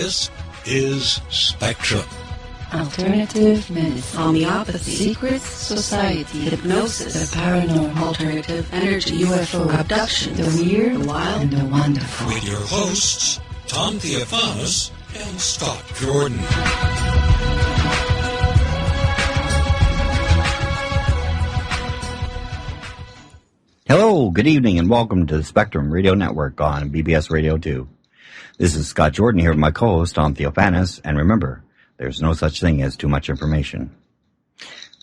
This is Spectrum. Alternative medicine, homeopathy, secrets, society, hypnosis, the paranormal, alternative, energy, UFO, abduction, the weird, the wild, and the wonderful. With your hosts, Tom Theophanous and Scott Jordan. Hello, good evening, and welcome to the Spectrum Radio Network on BBS Radio 2. This is Scott Jordan here with my co-host, Tom Theophanous, and remember, there's no such thing as too much information.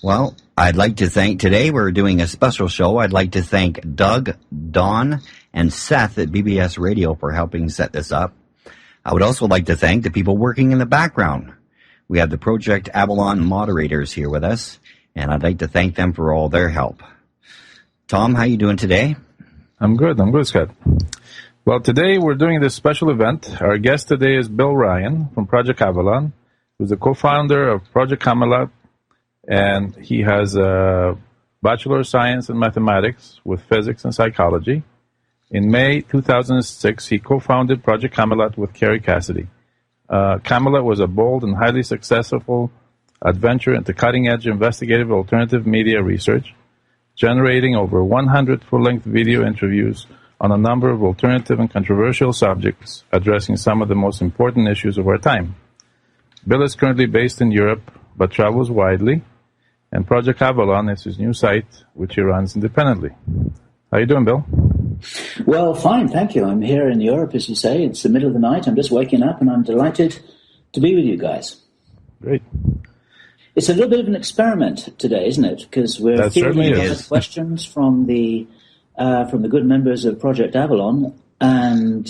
Well, I'd like to thank, today we're doing a special show. I'd like to thank Doug, Don, and Seth at BBS Radio for helping set this up. I would also like to thank the people working in the background. We have the Project Avalon moderators here with us, and I'd like to thank them for all their help. Tom, how you doing today? I'm good, Scott. Well, today we're doing this special event. Our guest today is Bill Ryan from Project Avalon, who's the co-founder of Project Camelot, and he has a Bachelor of Science in Mathematics with Physics and Psychology. In May 2006, he co-founded Project Camelot with Kerry Cassidy. Camelot was a bold and highly successful adventure into cutting-edge investigative alternative media research, generating over 100 full-length video interviews on a number of alternative and controversial subjects addressing some of the most important issues of our time. Bill is currently based in Europe, but travels widely, and Project Avalon is his new site, which he runs independently. How you doing, Bill? Well, fine, thank you. I'm here in Europe, as you say. It's the middle of the night. I'm just waking up, and I'm delighted to be with you guys. Great. It's a little bit of an experiment today, isn't it? Because we're fielding questions from the good members of Project Avalon, and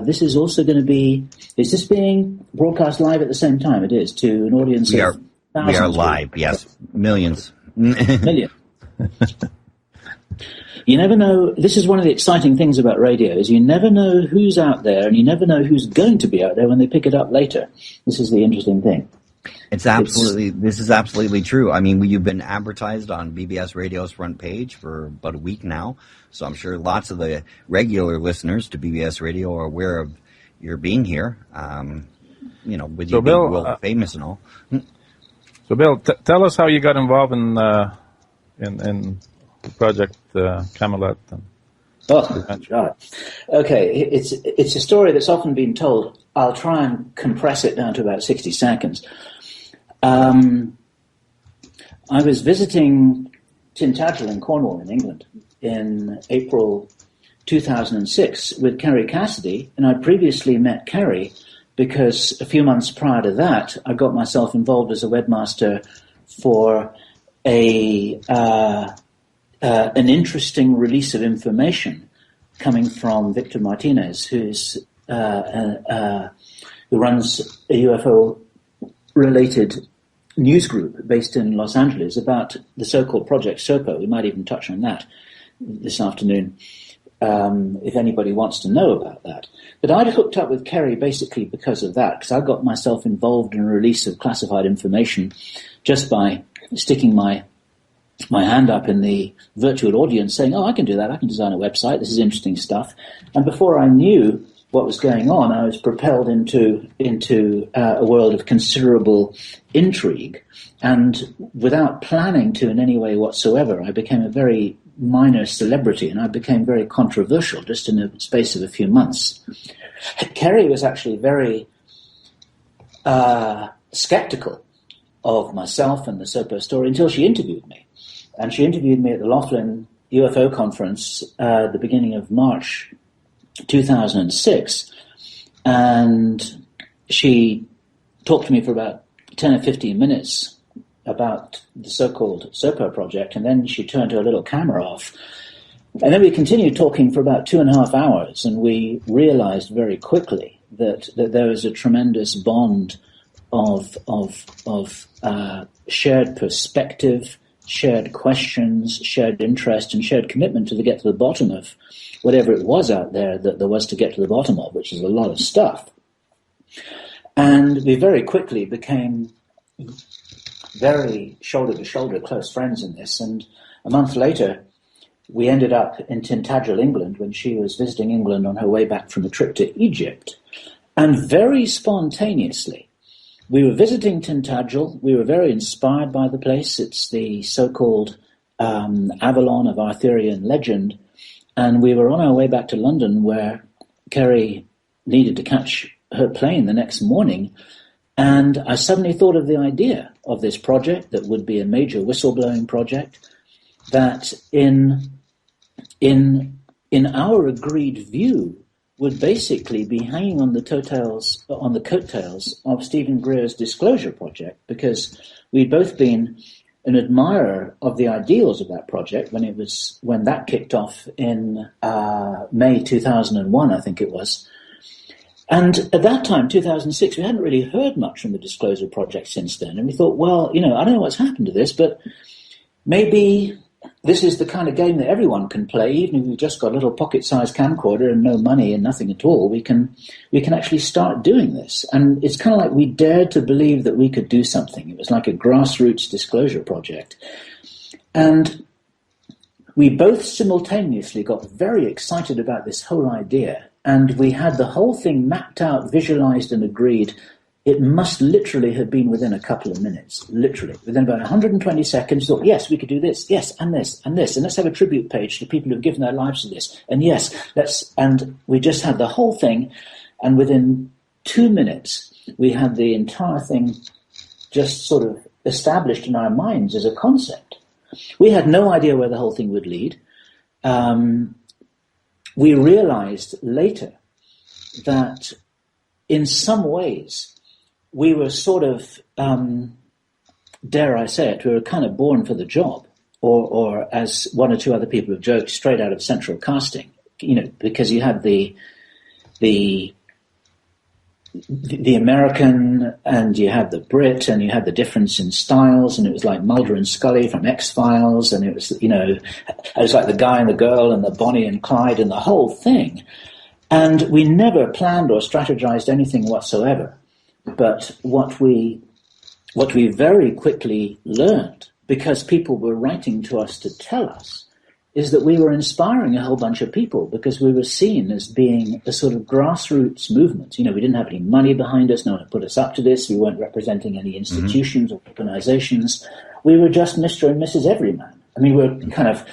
this is also going to be. Is this being broadcast live at the same time? It is to an audience. We are live. Yes, millions. Million. You never know. This is one of the exciting things about radio: is you never know who's out there, and you never know who's going to be out there when they pick it up later. This is the interesting thing. This is absolutely true. I mean, you've been advertised on BBS Radio's front page for about a week now, so I'm sure lots of the regular listeners to BBS Radio are aware of your being here, with you being world famous and all. So, Bill, tell us how you got involved in Project Camelot. Oh, God. Okay, it's a story that's often been told. I'll try and compress it down to about 60 seconds. I was visiting Tintagel in Cornwall in England in April 2006 with Kerry Cassidy, and I'd previously met Kerry because a few months prior to that, I got myself involved as a webmaster for an interesting release of information coming from Victor Martinez, who runs a UFO-related news group based in Los Angeles about the so-called Project SOPO. We might even touch on that this afternoon, if anybody wants to know about that. But I'd hooked up with Kerry basically because of that, because I got myself involved in a release of classified information just by sticking my hand up in the virtual audience saying, I can do that, I can design a website, this is interesting stuff. And before I knew what was going on, I was propelled into a world of considerable intrigue. And without planning to in any way whatsoever, I became a very minor celebrity, and I became very controversial just in the space of a few months. Kerry was actually very skeptical of myself and the SOPO story until she interviewed me. And she interviewed me at the Laughlin UFO conference at the beginning of March 2006. And she talked to me for about 10 or 15 minutes about the so-called SOPO project, and then she turned her little camera off. And then we continued talking for about 2.5 hours, and we realized very quickly that there was a tremendous bond of shared perspective, shared questions, shared interest, and shared commitment to get to the bottom of whatever it was out there that there was to get to the bottom of, which is a lot of stuff. And we very quickly became very shoulder-to-shoulder close friends in this. And a month later, we ended up in Tintagel, England, when she was visiting England on her way back from a trip to Egypt. And very spontaneously, we were visiting Tintagel. We were very inspired by the place. It's the so-called Avalon of Arthurian legend. And we were on our way back to London, where Kerry needed to catch her plane the next morning. And I suddenly thought of the idea of this project that would be a major whistleblowing project, that in our agreed view would basically be hanging on the coattails of Stephen Greer's Disclosure Project, because we'd both been an admirer of the ideals of that project when that kicked off in May 2001, I think it was. And at that time, 2006, we hadn't really heard much from the Disclosure Project since then. And we thought, well, I don't know what's happened to this, but maybe this is the kind of game that everyone can play. Even if we've just got a little pocket-sized camcorder and no money and nothing at all, we can actually start doing this. And it's kind of like we dared to believe that we could do something. It was like a grassroots disclosure project. And we both simultaneously got very excited about this whole idea. And we had the whole thing mapped out, visualized, and agreed. It must literally have been within a couple of minutes, literally. Within about 120 seconds, thought, yes, we could do this, yes, and this, and this, and let's have a tribute page to people who've given their lives to this, and yes, and we just had the whole thing, and within 2 minutes, we had the entire thing just sort of established in our minds as a concept. We had no idea where the whole thing would lead. We realized later that in some ways we were sort of, dare I say it, we were kind of born for the job, or as one or two other people have joked, straight out of central casting, because you had the American, and you had the Brit, and you had the difference in styles, and it was like Mulder and Scully from X-Files, and it was, it was like the guy and the girl and the Bonnie and Clyde and the whole thing. And we never planned or strategized anything whatsoever. But what we very quickly learned, because people were writing to us to tell us, is that we were inspiring a whole bunch of people, because we were seen as being a sort of grassroots movement. We didn't have any money behind us. No one had put us up to this. We weren't representing any institutions or organizations. We were just Mr. and Mrs. Everyman. I mean, we're kind of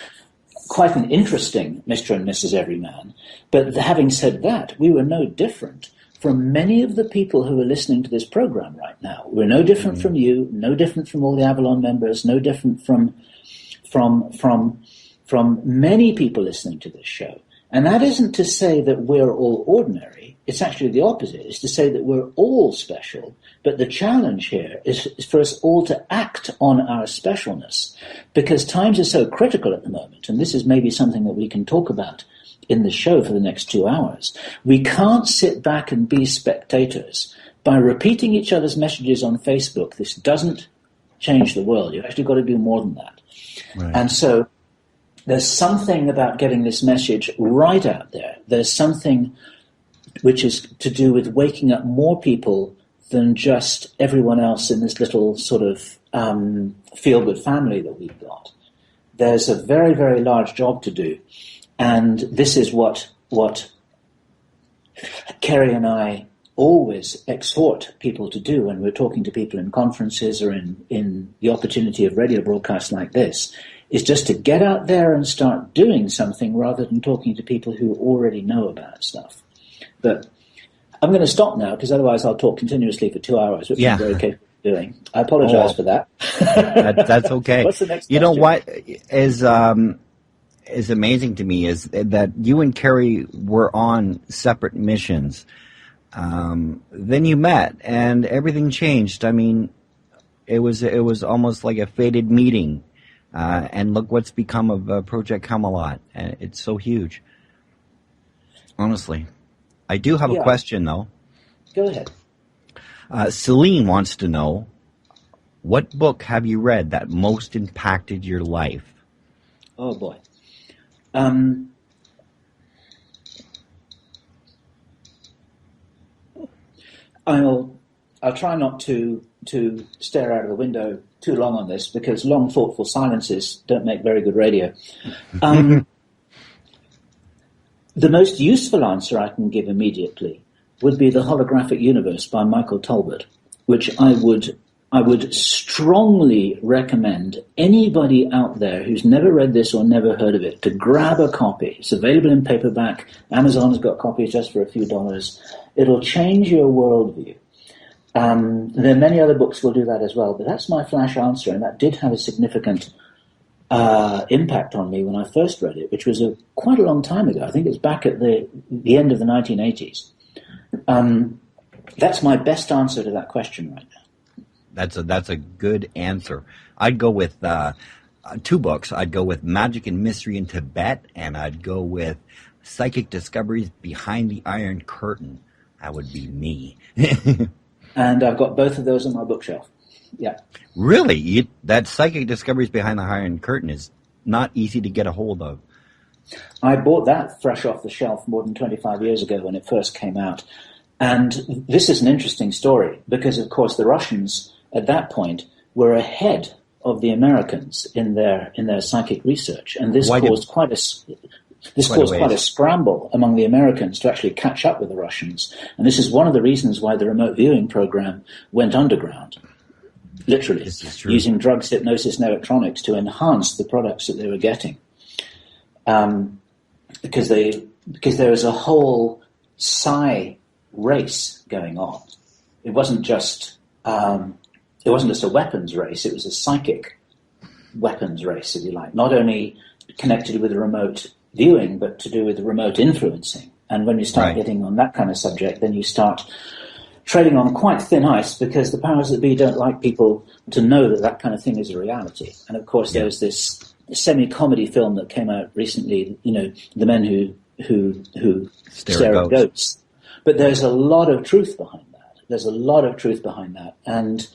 quite an interesting Mr. and Mrs. Everyman. But having said that, we were no different from many of the people who are listening to this program right now. We're no different from you, no different from all the Avalon members, no different from many people listening to this show. And that isn't to say that we're all ordinary. It's actually the opposite. It's to say that we're all special. But the challenge here is for us all to act on our specialness, because times are so critical at the moment. And this is maybe something that we can talk about in the show for the next 2 hours. We can't sit back and be spectators. By repeating each other's messages on Facebook, this doesn't change the world. You've actually got to do more than that. Right. And so there's something about getting this message right out there. There's something which is to do with waking up more people than just everyone else in this little sort of feel-good family that we've got. There's a very, very large job to do. And this is what Kerry and I always exhort people to do when we're talking to people in conferences or in the opportunity of radio broadcasts like this, is just to get out there and start doing something rather than talking to people who already know about stuff. But I'm going to stop now, because otherwise I'll talk continuously for 2 hours, which I'm very capable of doing. I apologize for that. That's okay. What's the next question? What is amazing to me is that you and Kerry were on separate missions. Then you met, and everything changed. I mean, it was almost like a fated meeting. And look what's become of Project Camelot. And it's so huge. Honestly. I do have a question, though. Go ahead. Celine wants to know, what book have you read that most impacted your life? Oh, boy. I'll try not to stare out of the window too long on this, because long, thoughtful silences don't make very good radio. The most useful answer I can give immediately would be The Holographic Universe by Michael Talbot, which I would strongly recommend anybody out there who's never read this or never heard of it to grab a copy. It's available in paperback. Amazon's got copies just for a few dollars. It'll change your worldview. There are many other books will do that as well, but that's my flash answer, and that did have a significant impact on me when I first read it, which was quite a long time ago. I think it's back at the end of the 1980s. That's my best answer to that question right now. That's a good answer. I'd go with two books. I'd go with Magic and Mystery in Tibet, and I'd go with Psychic Discoveries Behind the Iron Curtain. That would be me. And I've got both of those on my bookshelf. Yeah. Really? That Psychic Discoveries Behind the Iron Curtain is not easy to get a hold of. I bought that fresh off the shelf more than 25 years ago when it first came out. And this is an interesting story because, of course, the Russians at that point were ahead of the Americans in their psychic research. And this caused quite a scramble among the Americans to actually catch up with the Russians. And this is one of the reasons why the remote viewing program went underground, literally, using drugs, hypnosis, and electronics to enhance the products that they were getting. Because there was a whole psi race going on. It wasn't just a weapons race, it was a psychic weapons race, if you like, not only connected with the remote viewing, but to do with the remote influencing. And when you start getting on that kind of subject, then you start treading on quite thin ice because the powers that be don't like people to know that that kind of thing is a reality. And of course, there was this semi-comedy film that came out recently, The Men Who Stare at Goats. But there's a lot of truth behind that. And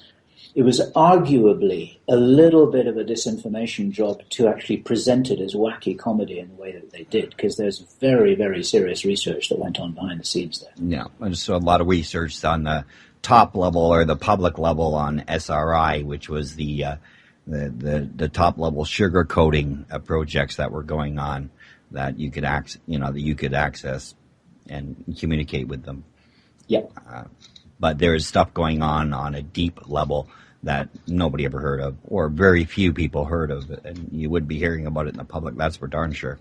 it was arguably a little bit of a disinformation job to actually present it as wacky comedy in the way that they did, because there's very, very serious research that went on behind the scenes there. Yeah, so a lot of research on the top level or the public level on SRI, which was the top level sugar coating projects that were going on that you could access and communicate with them. Yeah. But there is stuff going on a deep level that nobody ever heard of, or very few people heard of, and you would be hearing about it in the public. That's for darn sure.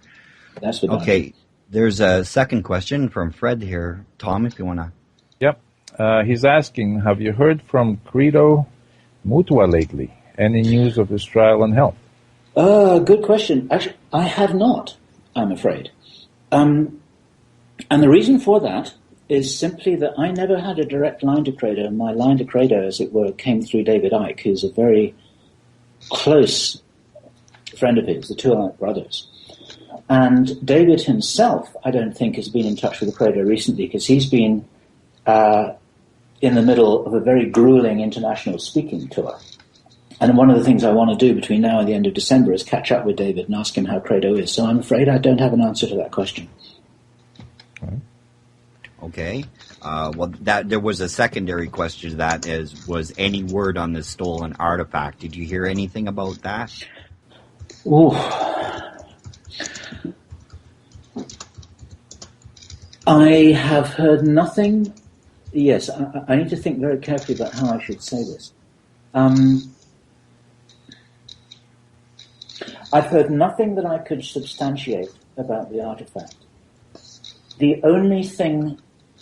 That's for darn Okay, there's a second question from Fred here. Tom, if you want to. Yep. He's asking, have you heard from Credo Mutwa lately? Any news of his trial in hell? Good question. Actually, I have not, I'm afraid. And the reason for that is simply that I never had a direct line to Credo. My line to Credo, as it were, came through David Icke, who's a very close friend of his, the two Icke brothers. And David himself, I don't think, has been in touch with the Credo recently because he's been in the middle of a very grueling international speaking tour. And one of the things I want to do between now and the end of December is catch up with David and ask him how Credo is. So I'm afraid I don't have an answer to that question. Okay. There was a secondary question to that was any word on this stolen artifact? Did you hear anything about that? Ooh. I have heard nothing. Yes, I need to think very carefully about how I should say this. I've heard nothing that I could substantiate about the artifact. The only thing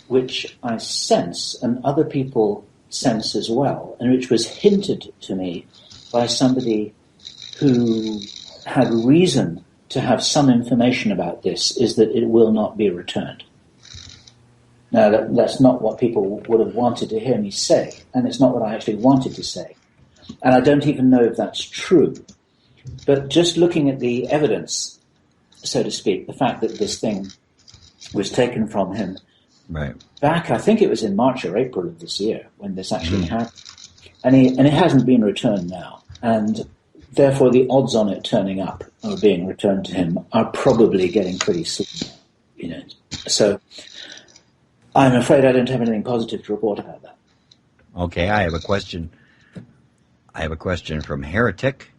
which I sense, and other people sense as well, and which was hinted to me by somebody who had reason to have some information about this, is that it will not be returned. Now, that's not what people would have wanted to hear me say, and it's not what I actually wanted to say. And I don't even know if that's true. But just looking at the evidence, so to speak, the fact that this thing was taken from him back, I think it was in March or April of this year when this actually happened. And it hasn't been returned now. And therefore the odds on it turning up or being returned to him are probably getting pretty slim, So I'm afraid I don't have anything positive to report about that. Okay, I have a question from Heretic.